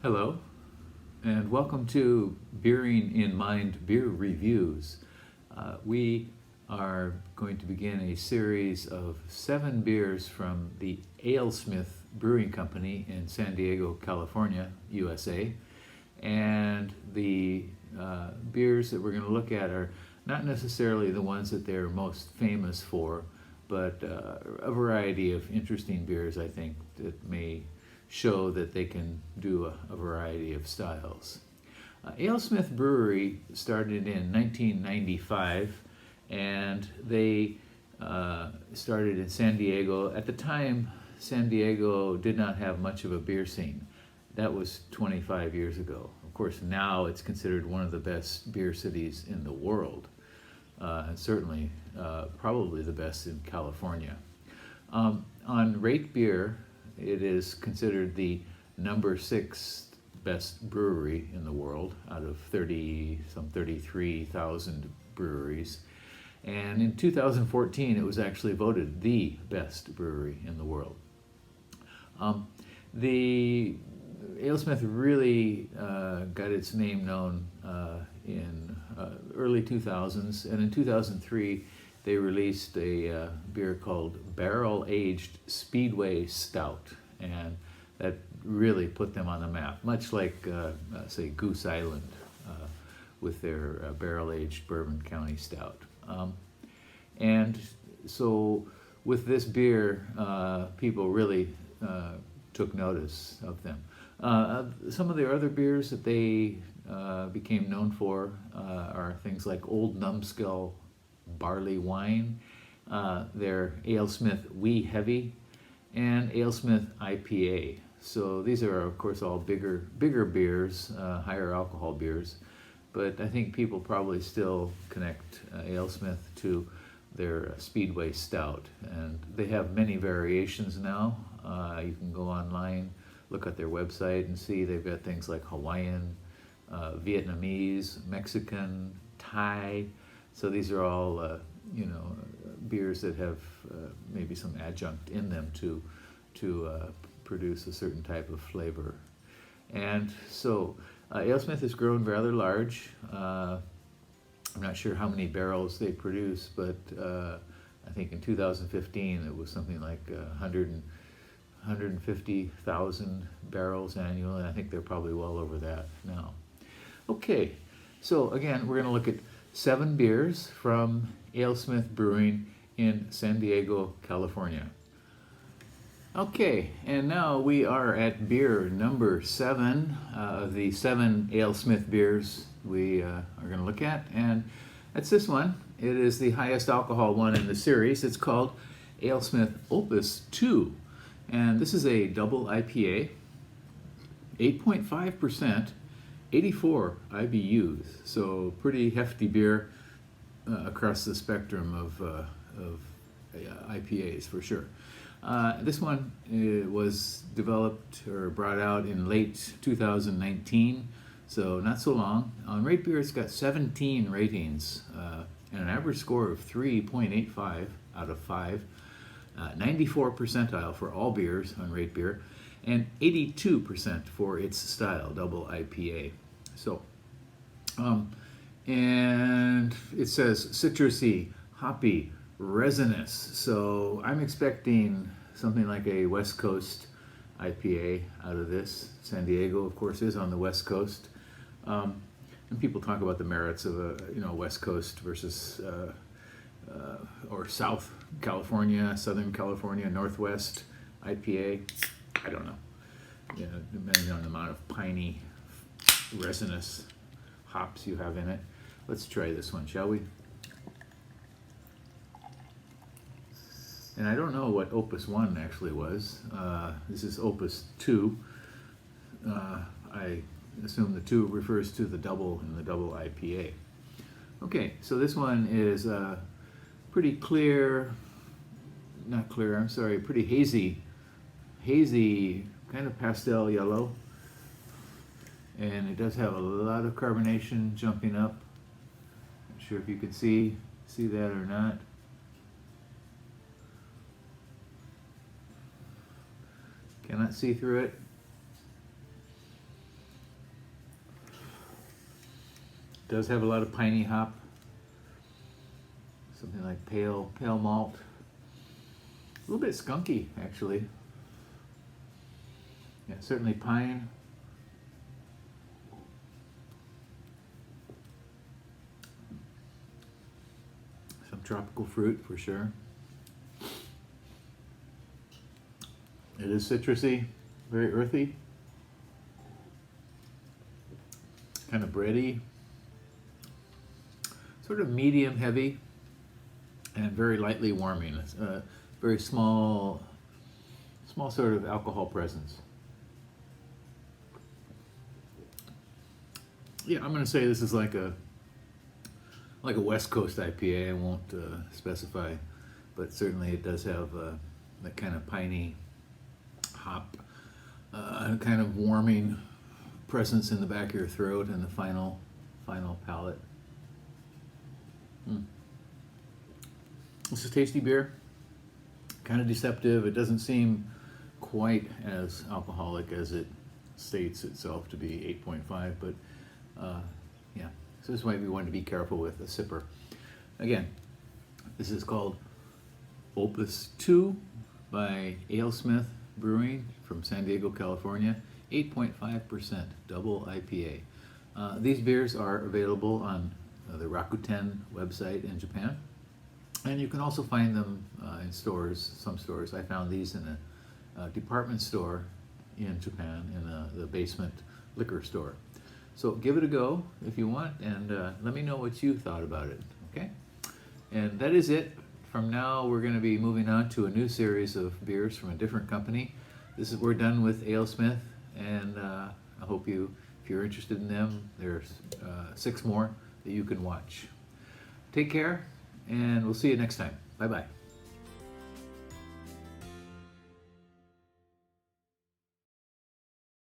Hello, and welcome to Beering in Mind Beer Reviews. We are going to begin a series of 7 beers from the AleSmith Brewing Company in San Diego, California, USA. And the beers that we're going to look at are not necessarily the ones that they're most famous for, but a variety of interesting beers, I think, that may show that they can do a variety of styles. AleSmith Brewery started in 1995, and they started in San Diego. At the time, San Diego did not have much of a beer scene. That was 25 years ago. Of course, now it's considered one of the best beer cities in the world, and certainly probably the best in California. On RateBeer, it is considered the number 6 best brewery in the world out of 33,000 breweries. And in 2014, it was actually voted the best brewery in the world. The AleSmith really got its name known in early 2000s, and in 2003 they released a beer called Barrel Aged Speedway Stout, and that really put them on the map, much like say Goose Island with their Barrel Aged Bourbon County Stout. And so with this beer, people really took notice of them. Some of their other beers that they became known for are things like Old Numbskull Barley Wine, their AleSmith Wee Heavy, and AleSmith IPA. So these are, of course, all bigger beers, higher alcohol beers, but I think people probably still connect AleSmith to their Speedway Stout, and they have many variations now. You can go online, look at their website, and see they've got things like Hawaiian, Vietnamese, Mexican, Thai. So these are all, beers that have maybe some adjunct in them to produce a certain type of flavor. And so AleSmith has grown rather large. I'm not sure how many barrels they produce, but I think in 2015 it was something like 150,000 barrels annually, and I think they're probably well over that now. Okay, so again, we're going to look at 7 beers from AleSmith Brewing in San Diego, California. Okay, and now we are at beer number 7 of the 7 AleSmith beers we are going to look at, and that's this one. It is the highest alcohol one in the series. It's called AleSmith Opus Two, and this is a double IPA, 8.5%. 84 IBUs, so pretty hefty beer across the spectrum of IPAs for sure. This one was developed or brought out in late 2019, so not so long. On RateBeer, it's got 17 ratings and an average score of 3.85 out of 5, 94 percentile for all beers on RateBeer, and 82% for its style, double IPA. So, and it says citrusy, hoppy, resinous. So I'm expecting something like a West Coast IPA out of this. San Diego, of course, is on the West Coast. And people talk about the merits of a West Coast versus or South California, Southern California, Northwest IPA. I don't know. Depending on the amount of piney, resinous hops you have in it. Let's try this one, shall we? And I don't know what Opus 1 actually was. This is Opus 2. I assume the 2 refers to the double in the double IPA. Okay, so this one is pretty clear, pretty hazy, kind of pastel yellow. And it does have a lot of carbonation jumping up. Not sure if you can see that or not. Cannot see through it. does have a lot of piney hop, something like pale malt, a little bit skunky actually. Yeah, certainly pine. Some tropical fruit for sure. It is citrusy, very earthy, kind of bready, sort of medium heavy, and very lightly warming. It's a very small sort of alcohol presence. Yeah, I'm going to say this is like a West Coast IPA. I won't specify, but certainly it does have that kind of piney hop, kind of warming presence in the back of your throat and the final palate. This is tasty beer, kind of deceptive. It doesn't seem quite as alcoholic as it states itself to be, 8.5, but yeah, so this is why we want to be careful with a sipper. Again, this is called Opus 2 by AleSmith Brewing from San Diego, California, 8.5% double IPA. These beers are available on the Rakuten website in Japan, and you can also find them in stores, some stores. I found these in a department store in Japan, in the basement liquor store. So give it a go if you want, and let me know what you thought about it, okay? And that is it. From now, we're going to be moving on to a new series of beers from a different company. We're done with AleSmith, and I hope if you're interested in them, there's 6 more that you can watch. Take care, and we'll see you next time. Bye-bye.